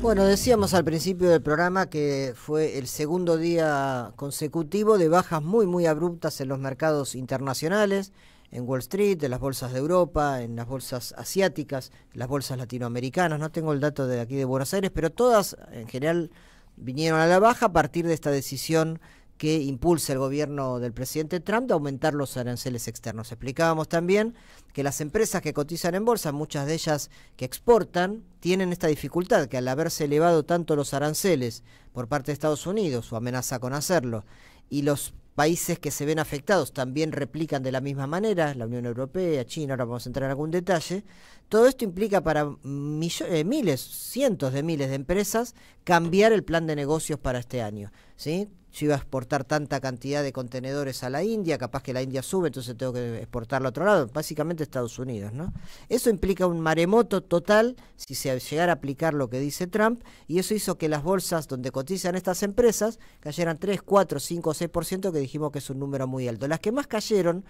Bueno, decíamos al principio del programa que fue el segundo día consecutivo de bajas muy abruptas en los mercados internacionales, en Wall Street, en las bolsas de Europa, en las bolsas asiáticas, en las bolsas latinoamericanas. No tengo el dato de aquí de Buenos Aires, pero todas en general vinieron a la baja a partir de esta decisión que impulsa el gobierno del presidente Trump de aumentar los aranceles externos. Explicábamos también que las empresas que cotizan en bolsa, muchas de ellas que exportan, tienen esta dificultad, que al haberse elevado tanto los aranceles por parte de Estados Unidos, o amenaza con hacerlo, y los países que se ven afectados también replican de la misma manera, la Unión Europea, China, ahora vamos a entrar en algún detalle. Todo esto implica para miles, cientos de miles de empresas cambiar el plan de negocios para este año, ¿sí? Yo iba a exportar tanta cantidad de contenedores a la India, capaz que la India sube, entonces tengo que exportarlo a otro lado, básicamente Estados Unidos, ¿no? Eso implica un maremoto total si se llegara a aplicar lo que dice Trump, y eso hizo que las bolsas donde cotizan estas empresas cayeran 3, 4, 5 o 6%, que dijimos que es un número muy alto. Las que más cayeron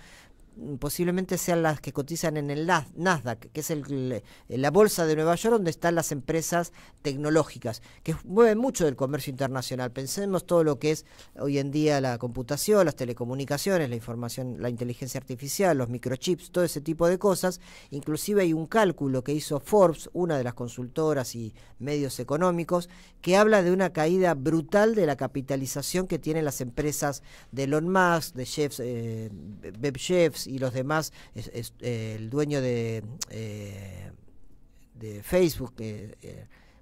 posiblemente sean las que cotizan en el Nasdaq, que es la bolsa de Nueva York, donde están las empresas tecnológicas, que mueven mucho del comercio internacional. Pensemos todo lo que es hoy en día la computación, las telecomunicaciones, la información, la inteligencia artificial, los microchips, todo ese tipo de cosas. Inclusive hay un cálculo que hizo Forbes, una de las consultoras y medios económicos, que habla de una caída brutal de la capitalización que tienen las empresas de Elon Musk, de Jeffs, Bezos y los demás, el dueño de Facebook,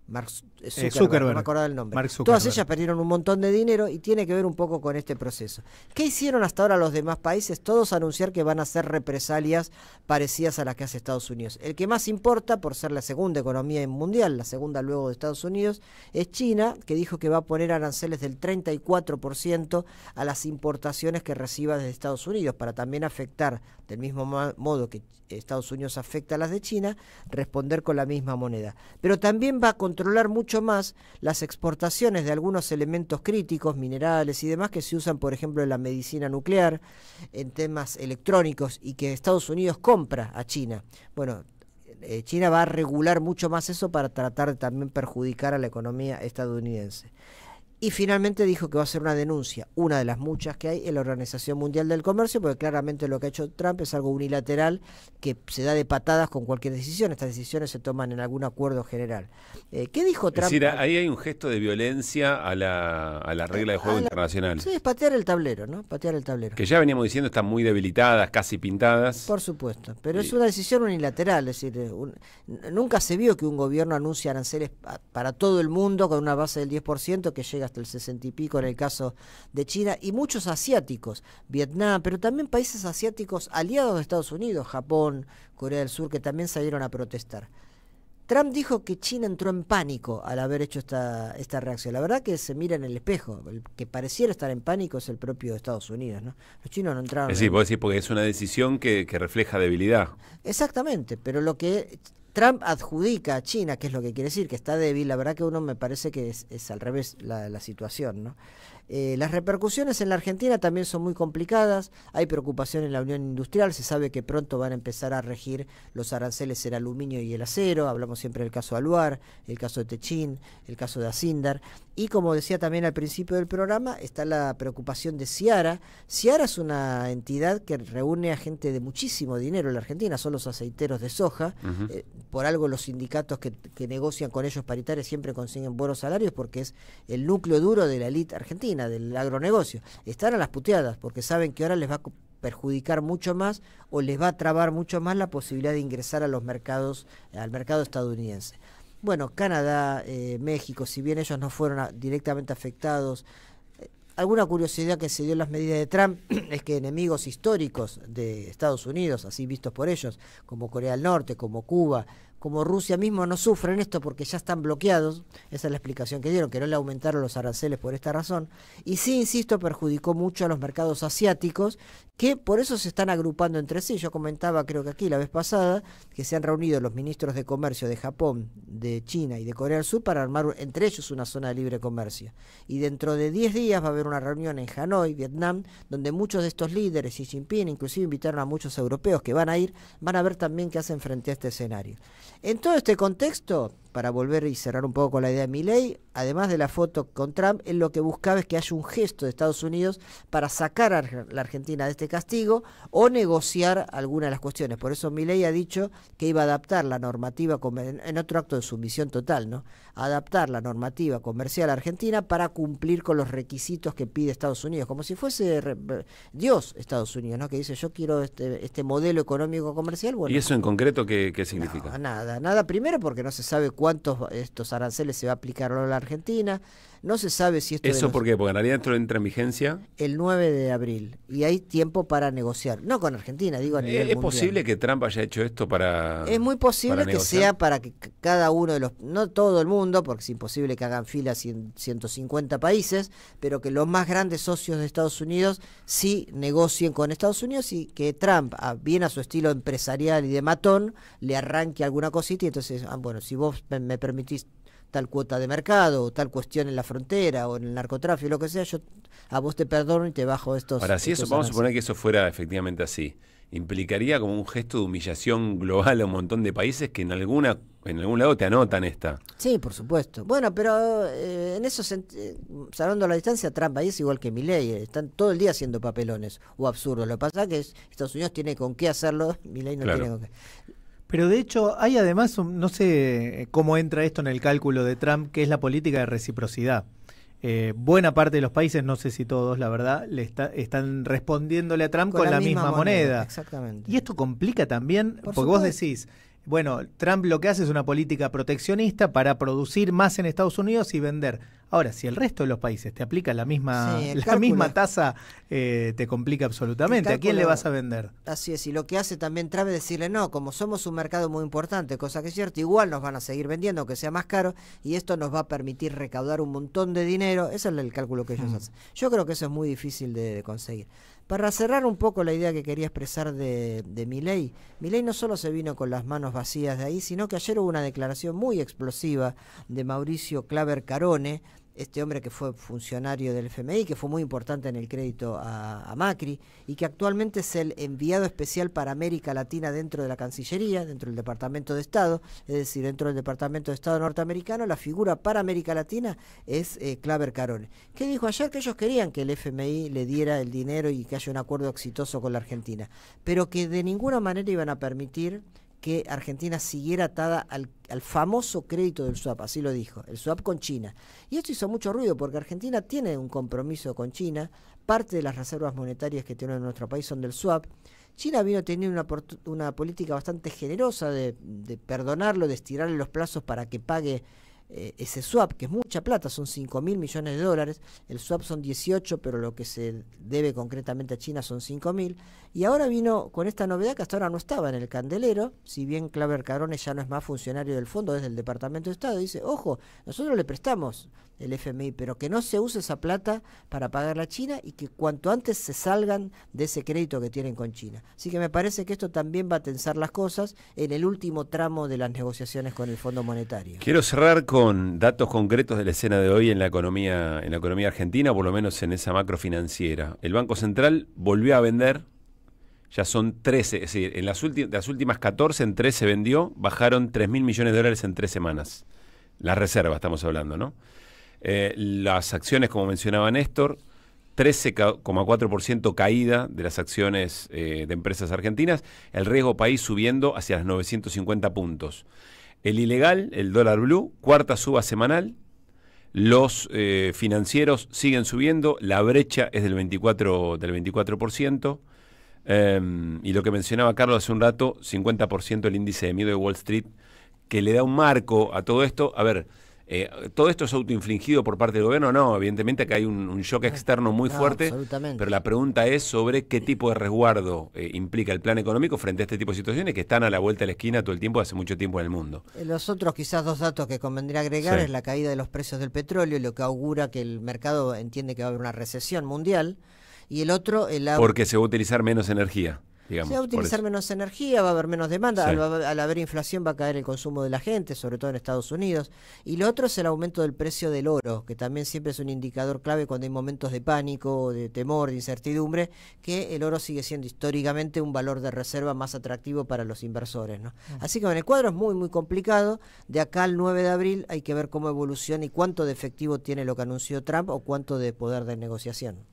Mark Zuckerberg, no me acordaba el nombre. Todas ellas perdieron un montón de dinero y tiene que ver un poco con este proceso. ¿Qué hicieron hasta ahora los demás países? Todos anunciar que van a hacer represalias parecidas a las que hace Estados Unidos. El que más importa, por ser la segunda economía mundial, la segunda luego de Estados Unidos, es China, que dijo que va a poner aranceles del 34% a las importaciones que reciba desde Estados Unidos, para también afectar, del mismo modo que Estados Unidos afecta a las de China, responder con la misma moneda. Pero también va a controlar mucho más las exportaciones de algunos elementos críticos, minerales y demás, que se usan, por ejemplo, en la medicina nuclear, en temas electrónicos, y que Estados Unidos compra a China. Bueno, China va a regular mucho más eso para tratar de también perjudicar a la economía estadounidense. Y finalmente dijo que va a hacer una denuncia, una de las muchas que hay en la Organización Mundial del Comercio, porque claramente lo que ha hecho Trump es algo unilateral que se da de patadas con cualquier decisión. Estas decisiones se toman en algún acuerdo general. ¿Qué dijo Trump? Es decir, ahí hay un gesto de violencia a la regla de juego internacional. Sí, es patear el tablero, ¿no? Patear el tablero. Que ya veníamos diciendo están muy debilitadas, casi pintadas. Por supuesto, pero es una decisión unilateral, es decir, nunca se vio que un gobierno anuncie aranceles para todo el mundo con una base del 10% que llega hasta el 60 y pico en el caso de China, y muchos asiáticos, Vietnam, pero también países asiáticos aliados de Estados Unidos, Japón, Corea del Sur, que también salieron a protestar. Trump dijo que China entró en pánico al haber hecho esta reacción. La verdad que se mira en el espejo. El que pareciera estar en pánico es el propio Estados Unidos, ¿no? Los chinos no entraron. Es decir, vos decís porque es una decisión que refleja debilidad. Exactamente, pero lo que Trump adjudica a China, que es lo que quiere decir, que está débil, la verdad que uno me parece que es al revés la situación, ¿no? Las repercusiones en la Argentina también son muy complicadas. Hay preocupación en la Unión Industrial. Se sabe que pronto van a empezar a regir los aranceles el aluminio y el acero. Hablamos siempre del caso de Aluar, el caso de Techin, el caso de Asindar. Y como decía también al principio del programa, está la preocupación de Ciara. Ciara es una entidad que reúne a gente de muchísimo dinero en la Argentina, son los aceiteros de soja. Por algo los sindicatos que negocian con ellos paritarios siempre consiguen buenos salarios, porque es el núcleo duro de la élite argentina, del agronegocio. Están a las puteadas porque saben que ahora les va a perjudicar mucho más o les va a trabar mucho más la posibilidad de ingresar a los mercados, al mercado estadounidense. Bueno, Canadá, México, si bien ellos no fueron directamente afectados, alguna curiosidad que se dio en las medidas de Trump es que enemigos históricos de Estados Unidos, así vistos por ellos, como Corea del Norte, como Cuba, como Rusia mismo, no sufren esto porque ya están bloqueados. Esa es la explicación que dieron, que no le aumentaron los aranceles por esta razón. Y sí, insisto, perjudicó mucho a los mercados asiáticos, que por eso se están agrupando entre sí. Yo comentaba, creo que aquí la vez pasada, que se han reunido los ministros de comercio de Japón, de China y de Corea del Sur para armar entre ellos una zona de libre comercio. Y dentro de 10 días va a haber una reunión en Hanoi, Vietnam, donde muchos de estos líderes, Xi Jinping, inclusive invitaron a muchos europeos que van a ir, van a ver también qué hacen frente a este escenario. En todo este contexto, para volver y cerrar un poco con la idea de Milei, además de la foto con Trump, él lo que buscaba es que haya un gesto de Estados Unidos para sacar a la Argentina de este castigo o negociar alguna de las cuestiones. Por eso Milei ha dicho que iba a adaptar la normativa, en otro acto de sumisión total, ¿no? Adaptar la normativa comercial argentina para cumplir con los requisitos que pide Estados Unidos, como si fuese Dios Estados Unidos, ¿no? Que dice, yo quiero este modelo económico comercial. Bueno, ¿y eso en concreto qué significa? No, nada. Primero porque no se sabe cuántos estos aranceles se va a aplicar a la Argentina. No se sabe si esto... ¿Eso por qué? Porque en realidad esto entra en vigencia el 9 de abril y hay tiempo para negociar. No con Argentina, digo a nivel mundial. ¿Es posible que Trump haya hecho esto para... Es muy posible que sea para que cada uno de los... No todo el mundo, porque es imposible que hagan fila 150 países, pero que los más grandes socios de Estados Unidos sí negocien con Estados Unidos y que Trump, bien a su estilo empresarial y de matón, le arranque alguna cosita y entonces, bueno, si vos me permitís tal cuota de mercado o tal cuestión en la frontera o en el narcotráfico, lo que sea, yo a vos te perdono y te bajo estos... Ahora, si eso, vamos a suponer que eso fuera efectivamente así, implicaría como un gesto de humillación global a un montón de países que en algún lado te anotan esta. Sí, por supuesto. Bueno, pero en eso, salvando la distancia, Trump ahí es igual que Milei, están todo el día haciendo papelones o absurdos. Lo que pasa es que Estados Unidos tiene con qué hacerlo, Milei no tiene con qué. Pero de hecho hay además, no sé cómo entra esto en el cálculo de Trump, que es la política de reciprocidad. Buena parte de los países, no sé si todos, la verdad, están respondiéndole a Trump con la misma moneda. Exactamente. Y esto complica también, porque vos decís, bueno, Trump lo que hace es una política proteccionista para producir más en Estados Unidos y vender. Ahora, si el resto de los países te aplica la misma tasa, te complica absolutamente. ¿A quién le vas a vender? Así es, y lo que hace también Trump es decirle, no, como somos un mercado muy importante, cosa que es cierto, igual nos van a seguir vendiendo, aunque sea más caro, y esto nos va a permitir recaudar un montón de dinero. Ese es el cálculo que ellos hacen. Yo creo que eso es muy difícil de conseguir. Para cerrar un poco la idea que quería expresar de Milei, Milei no solo se vino con las manos vacías de ahí, sino que ayer hubo una declaración muy explosiva de Mauricio Claver Carone, este hombre que fue funcionario del FMI, que fue muy importante en el crédito a Macri, y que actualmente es el enviado especial para América Latina dentro de la Cancillería, dentro del Departamento de Estado, es decir, dentro del Departamento de Estado norteamericano, la figura para América Latina es Claver Carone, que dijo ayer que ellos querían que el FMI le diera el dinero y que haya un acuerdo exitoso con la Argentina, pero que de ninguna manera iban a permitir que Argentina siguiera atada al famoso crédito del swap, así lo dijo, el swap con China. Y esto hizo mucho ruido porque Argentina tiene un compromiso con China, parte de las reservas monetarias que tiene nuestro país son del swap. China vino teniendo una política bastante generosa de perdonarlo, de estirarle los plazos para que pague ese swap, que es mucha plata, son 5.000 millones de dólares, el swap son 18, pero lo que se debe concretamente a China son 5.000, y ahora vino con esta novedad que hasta ahora no estaba en el candelero, si bien Claver Carone ya no es más funcionario del fondo, es del Departamento de Estado, dice, ojo, nosotros le prestamos el FMI, pero que no se use esa plata para pagar a China y que cuanto antes se salgan de ese crédito que tienen con China. Así que me parece que esto también va a tensar las cosas en el último tramo de las negociaciones con el Fondo Monetario. Quiero cerrar con datos concretos de la escena de hoy en la economía argentina, por lo menos en esa macro financiera. El Banco Central volvió a vender, ya son 13, es decir, en las últimas 14, en 13 vendió, bajaron 3.000 millones de dólares en 3 semanas. La reserva estamos hablando, ¿no? Las acciones, como mencionaba Néstor, 13,4% caída de las acciones de empresas argentinas, el riesgo país subiendo hacia los 950 puntos. El ilegal, el dólar blue, cuarta suba semanal, los financieros siguen subiendo, la brecha es del 24%, y lo que mencionaba Carlos hace un rato, 50% el índice de miedo de Wall Street, que le da un marco a todo esto. A ver, ¿todo esto es autoinfligido por parte del gobierno? No, evidentemente que hay un shock externo muy fuerte, pero la pregunta es sobre qué tipo de resguardo implica el plan económico frente a este tipo de situaciones que están a la vuelta de la esquina todo el tiempo, hace mucho tiempo en el mundo. Los otros quizás dos datos que convendría agregar es la caída de los precios del petróleo, lo que augura que el mercado entiende que va a haber una recesión mundial, y el otro... Porque se va a utilizar menos energía. digamos. Se va a utilizar menos energía, va a haber menos demanda, Sí. al haber inflación va a caer el consumo de la gente, sobre todo en Estados Unidos. Y lo otro es el aumento del precio del oro, que también siempre es un indicador clave cuando hay momentos de pánico, de temor, de incertidumbre, que el oro sigue siendo históricamente un valor de reserva más atractivo para los inversores, ¿no? Así que bueno, el cuadro es muy, muy complicado. De acá al 9 de abril hay que ver cómo evoluciona y cuánto de efectivo tiene lo que anunció Trump o cuánto de poder de negociación.